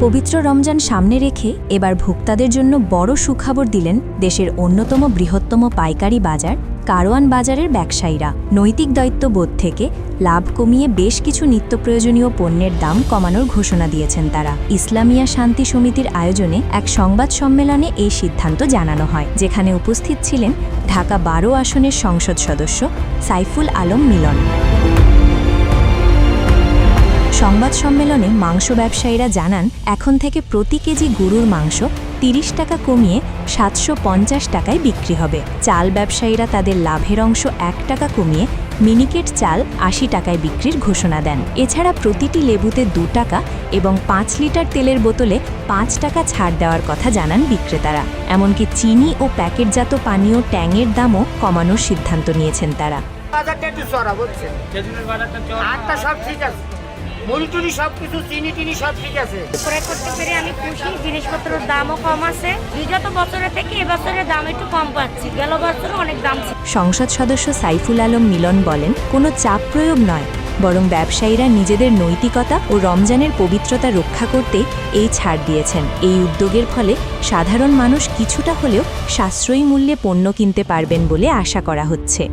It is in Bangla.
পবিত্র রমজান সামনে রেখে এবার ভোক্তাদের জন্য বড় সুখবর দিলেন দেশের অন্যতম বৃহত্তম পাইকারি বাজার কারওয়ান বাজারের ব্যবসায়ীরা। নৈতিক দায়িত্ববোধ থেকে লাভ কমিয়ে বেশ কিছু নিত্যপ্রয়োজনীয় পণ্যের দাম কমানোর ঘোষণা দিয়েছেন তারা। ইসলামিয়া শান্তি সমিতির আয়োজনে এক সংবাদ সম্মেলনে এই সিদ্ধান্ত জানানো হয়, যেখানে উপস্থিত ছিলেন ঢাকা 12 আসনের সংসদ সদস্য সাইফুল আলম মিলন। সংবাদ সম্মেলনে মাংস ব্যবসায়ীরা জানান, এখন থেকে প্রতি কেজি গরুর মাংস ৩০ টাকা কমিয়ে ৭৫০ টাকায় বিক্রি হবে। চাল ব্যবসায়ীরা তাদের লাভের অংশ ১ টাকা কমিয়ে মিনিকেট চাল ৮০ টাকায় বিক্রির ঘোষণা দেন। এছাড়া প্রতিটি লেবুতে ২ টাকা এবং ৫ লিটার তেলের বোতলে ৫ টাকা ছাড় দেওয়ার কথা জানান বিক্রেতারা। এমনকি চিনি ও প্যাকেটজাত পানীয় ট্যাংয়ের দামও কমানোর সিদ্ধান্ত নিয়েছেন তারা। মুলটুলি সবকিছু চিনি টিনি সব ঠিক আছে। ক্রয় করতে পেরে আমি খুশি। জিনিসপত্রের দামও কম আছে। বিগত বছরের থেকে এবছরের দাম একটু কম পাচ্ছি, গেল বছরে অনেক দাম ছিল। সংসদ সদস্য সাইফুল আলম মিলন বলেন, কোনো চাপ প্রয়োগ নয়, বরং ব্যবসায়ীরা নিজেদের নৈতিকতা ও রমজানের পবিত্রতা রক্ষা করতে এই ছাড় দিয়েছেন। এই উদ্যোগের ফলে সাধারণ মানুষ কিছুটা হলেও সাশ্রয়ী মূল্যে পণ্য কিনতে পারবেন বলে আশা করা হচ্ছে।